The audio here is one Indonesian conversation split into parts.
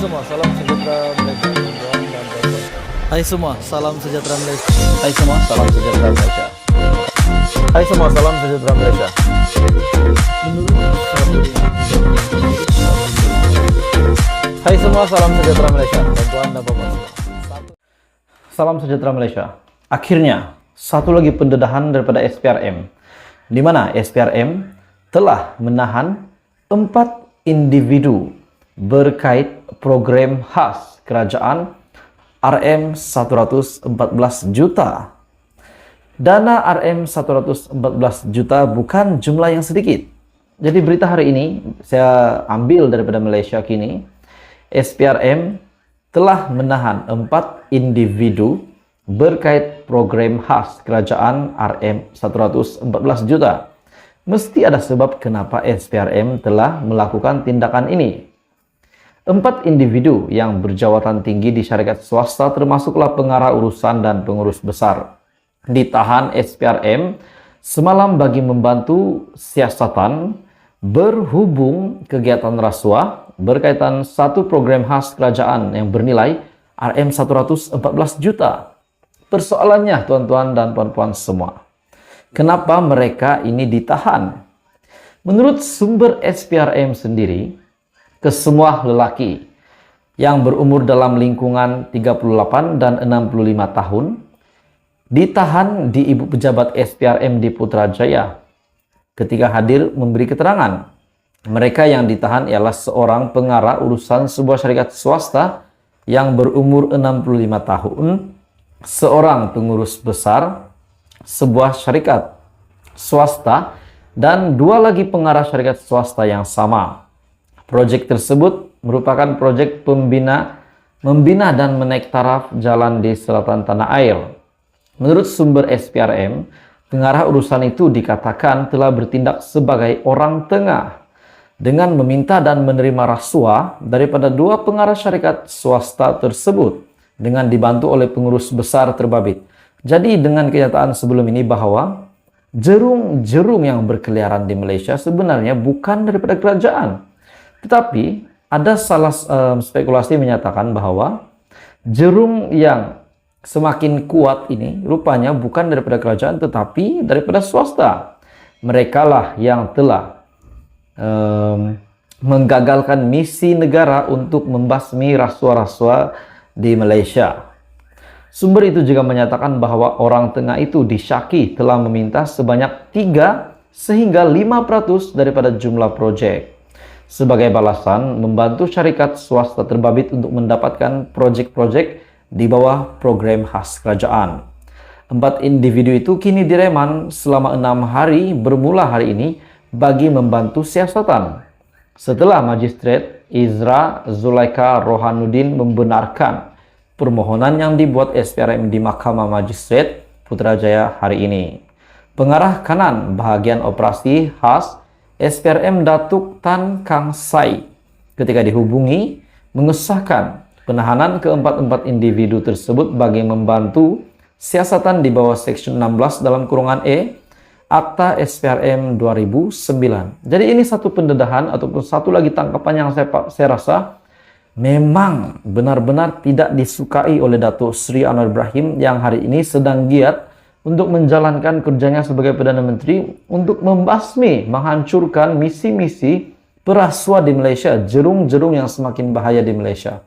semua, salam sejahtera Malaysia. Hai semua, salam sejahtera Malaysia. Hai semua, salam sejahtera Malaysia. Hai semua, salam sejahtera Malaysia. Hai semua, salam sejahtera Malaysia. Tuan dan Bapak semua. Salam sejahtera Malaysia. Akhirnya, satu lagi pendedahan daripada SPRM, di mana SPRM telah menahan 4 individu berkait program khas kerajaan RM114 juta. Dana RM114 juta bukan jumlah yang sedikit. Jadi berita hari ini saya ambil daripada Malaysia Kini. SPRM telah menahan 4 individu berkait program khas kerajaan RM114 juta. Mesti ada sebab kenapa SPRM telah melakukan tindakan ini. 4 individu yang berjawatan tinggi di syarikat swasta termasuklah pengarah urusan dan pengurus besar ditahan SPRM semalam bagi membantu siasatan berhubung kegiatan rasuah berkaitan satu program khas kerajaan yang bernilai RM114 juta. Persoalannya tuan-tuan dan puan-puan semua, kenapa mereka ini ditahan? Menurut sumber SPRM sendiri, kesemua lelaki yang berumur dalam lingkungan 38 dan 65 tahun ditahan di Ibu Pejabat SPRM di Putrajaya. Ketika hadir memberi keterangan, mereka yang ditahan ialah seorang pengarah urusan sebuah syarikat swasta yang berumur 65 tahun, seorang pengurus besar sebuah syarikat swasta, dan 2 lagi pengarah syarikat swasta yang sama. Proyek tersebut merupakan proyek membina dan menaik taraf jalan di selatan tanah air. Menurut sumber SPRM, pengarah urusan itu dikatakan telah bertindak sebagai orang tengah dengan meminta dan menerima rasuah daripada 2 pengarah syarikat swasta tersebut dengan dibantu oleh pengurus besar terbabit. Jadi dengan kenyataan sebelum ini bahwa jerung-jerung yang berkeliaran di Malaysia sebenarnya bukan daripada kerajaan. Tetapi ada salah spekulasi menyatakan bahwa jerung yang semakin kuat ini rupanya bukan daripada kerajaan tetapi daripada swasta. Mereka lah yang telah menggagalkan misi negara untuk membasmi rasuah-rasuah di Malaysia. Sumber itu juga menyatakan bahwa orang tengah itu disyaki telah meminta sebanyak 3 sehingga 5% daripada jumlah proyek sebagai balasan membantu syarikat swasta terbabit untuk mendapatkan proyek-proyek di bawah program khas kerajaan. 4 individu itu kini direman selama 6 hari bermula hari ini bagi membantu siasatan. Setelah Magistrate Izra Zulaika Rohanuddin membenarkan permohonan yang dibuat SPRM di Mahkamah Magistrate Putrajaya hari ini. Pengarah kanan bahagian operasi khas SPRM Datuk Tan Kang Sai ketika dihubungi mengesahkan penahanan keempat-4 individu tersebut bagi membantu siasatan di bawah Seksyen 16 dalam kurungan E Akta SPRM 2009. Jadi ini satu pendedahan ataupun satu lagi tangkapan yang saya rasa memang benar-benar tidak disukai oleh Datuk Seri Anwar Ibrahim yang hari ini sedang giat untuk menjalankan kerjanya sebagai Perdana Menteri untuk membasmi, menghancurkan misi-misi perasuah di Malaysia, jerung-jerung yang semakin bahaya di Malaysia.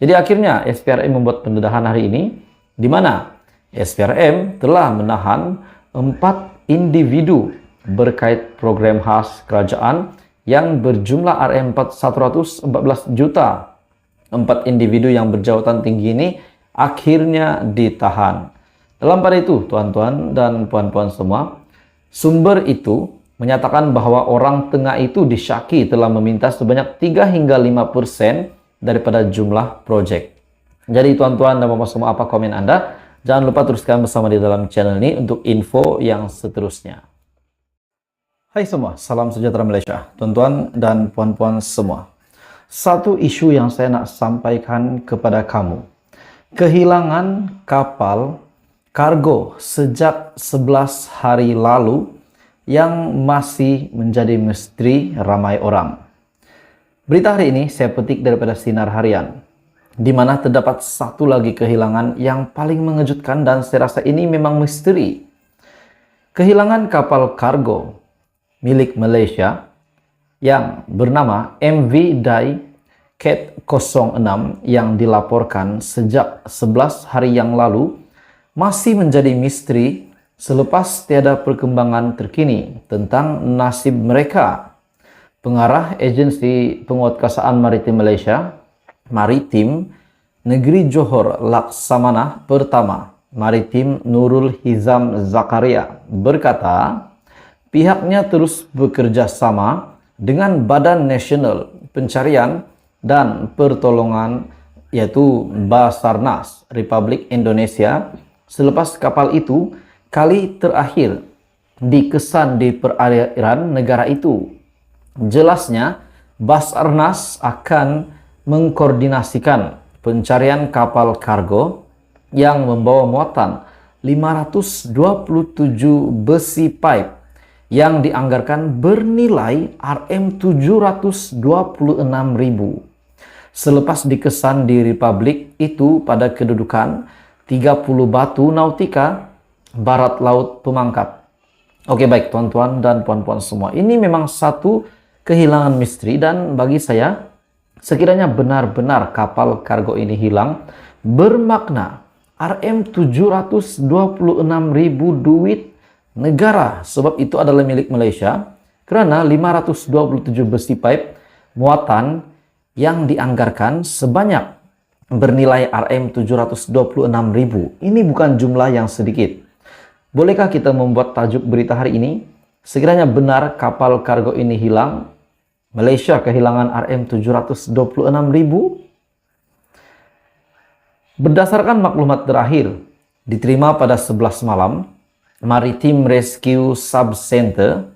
Jadi akhirnya SPRM membuat pendedahan hari ini, di mana SPRM telah menahan 4 individu berkait program khas kerajaan yang berjumlah RM114 juta. 4 individu yang berjawatan tinggi ini akhirnya ditahan. Dalam pada itu, tuan-tuan dan puan-puan semua, sumber itu menyatakan bahwa orang tengah itu disyaki telah meminta sebanyak 3 hingga 5% daripada jumlah proyek. Jadi tuan-tuan dan puan-puan semua, apa komen Anda? Jangan lupa teruskan bersama di dalam channel ini untuk info yang seterusnya. Hai semua, salam sejahtera Malaysia. Tuan-tuan dan puan-puan semua, satu isu yang saya nak sampaikan kepada kamu. Kehilangan kapal kargo sejak 11 hari lalu yang masih menjadi misteri ramai orang. Berita hari ini saya petik daripada Sinar Harian, di mana terdapat satu lagi kehilangan yang paling mengejutkan dan saya rasa ini memang misteri. Kehilangan kapal kargo milik Malaysia yang bernama MV Dai Cat 06 yang dilaporkan sejak 11 hari yang lalu masih menjadi misteri selepas tiada perkembangan terkini tentang nasib mereka. Pengarah Agensi Penguatkuasaan Maritim Malaysia, Maritim Negeri Johor Laksamana Pertama, Maritim Nurul Hizam Zakaria, berkata pihaknya terus bekerja sama dengan Badan Nasional Pencarian dan Pertolongan yaitu Basarnas Republik Indonesia selepas kapal itu kali terakhir dikesan di perairan negara itu. Jelasnya, Basarnas akan mengkoordinasikan pencarian kapal kargo yang membawa muatan 527 besi pipe yang dianggarkan bernilai Rm726.000. Selepas dikesan di Republik itu pada kedudukan 30 batu nautika barat laut Pemangkat. Oke, baik tuan-tuan dan puan-puan semua. Ini memang satu kehilangan misteri dan bagi saya sekiranya benar-benar kapal kargo ini hilang bermakna Rm726.000 duit negara, sebab itu adalah milik Malaysia kerana 527 besi pipe muatan yang dianggarkan sebanyak bernilai Rm726.000. Ini bukan jumlah yang sedikit. Bolehkah kita membuat tajuk berita hari ini? Sekiranya benar kapal kargo ini hilang, Malaysia kehilangan Rm726.000. Berdasarkan maklumat terakhir diterima pada 11 malam, Maritime Rescue Sub-Center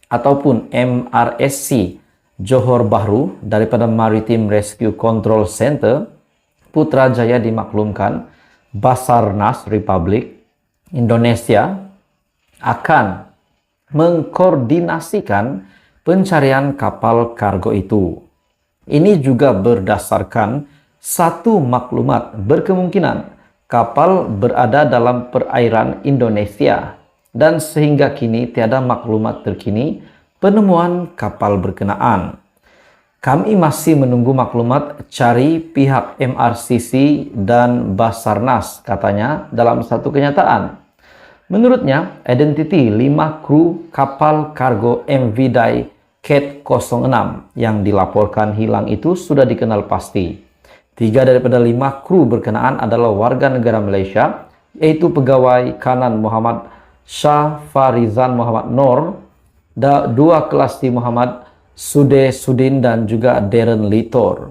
ataupun MRSC Johor Bahru daripada Maritime Rescue Control Center Putrajaya dimaklumkan Basarnas Republik Indonesia akan mengkoordinasikan pencarian kapal kargo itu. Ini juga berdasarkan satu maklumat berkemungkinan kapal berada dalam perairan Indonesia dan sehingga kini tiada maklumat terkini penemuan kapal berkenaan. Kami masih menunggu maklumat cari pihak MRCC dan Basarnas, katanya dalam satu kenyataan. Menurutnya, identiti 5 kru kapal kargo MV Dai Cat 06 yang dilaporkan hilang itu sudah dikenal pasti. 3 daripada 5 kru berkenaan adalah warga negara Malaysia, yaitu pegawai kanan Muhammad Shah Farizan Muhammad Noor, 2 kelasti Muhammad Sude Sudin dan juga Darren Litor.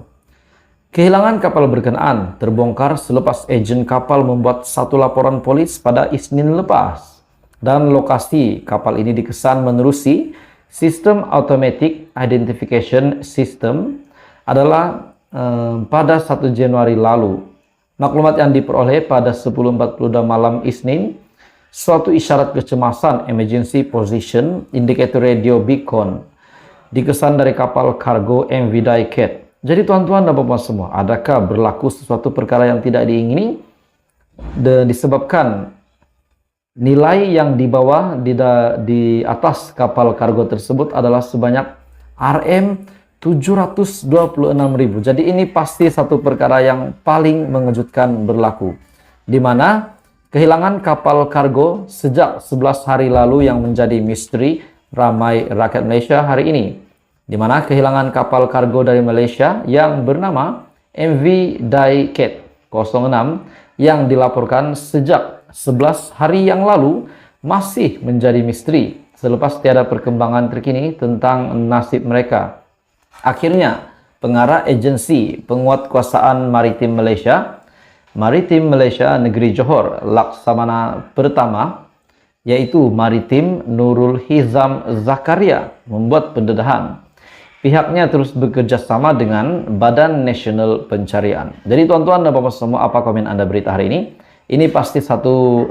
Kehilangan kapal berkenaan terbongkar selepas ejen kapal membuat satu laporan polis pada Isnin lepas. Dan lokasi kapal ini dikesan menerusi sistem Automatic Identification System adalah pada 1 Januari lalu. Maklumat yang diperoleh pada 10.42 malam Isnin, suatu isyarat kecemasan Emergency Position Indicator Radio Beacon dikesan dari kapal kargo MV Dai Cat. Jadi tuan-tuan dan puan-puan semua, adakah berlaku sesuatu perkara yang tidak diingini disebabkan nilai yang dibawa di atas kapal kargo tersebut adalah sebanyak Rm726.000. Jadi ini pasti satu perkara yang paling mengejutkan berlaku, di mana kehilangan kapal kargo sejak 11 hari lalu yang menjadi misteri ramai rakyat Malaysia hari ini, di mana kehilangan kapal kargo dari Malaysia yang bernama MV Dai Cat 06 yang dilaporkan sejak 11 hari yang lalu masih menjadi misteri selepas tiada perkembangan terkini tentang nasib mereka. Akhirnya, pengarah Agensi Penguatkuasaan Maritim Malaysia, Maritim Malaysia Negeri Johor Laksamana Pertama, yaitu Maritim Nurul Hizam Zakaria, membuat pendedahan. Pihaknya terus bekerja sama dengan Badan Nasional Pencarian. Jadi tuan-tuan dan puan-puan semua, apa komen Anda berita hari ini? Ini pasti satu,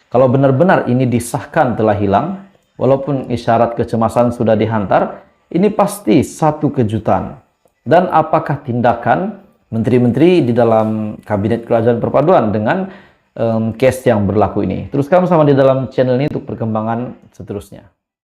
kalau benar-benar ini disahkan telah hilang, walaupun isyarat kecemasan sudah dihantar, Ini pasti satu kejutan. Dan apakah tindakan menteri-menteri di dalam Kabinet Kerajaan Perpaduan dengan case yang berlaku ini? Teruskan bersama di dalam channel ini untuk perkembangan seterusnya.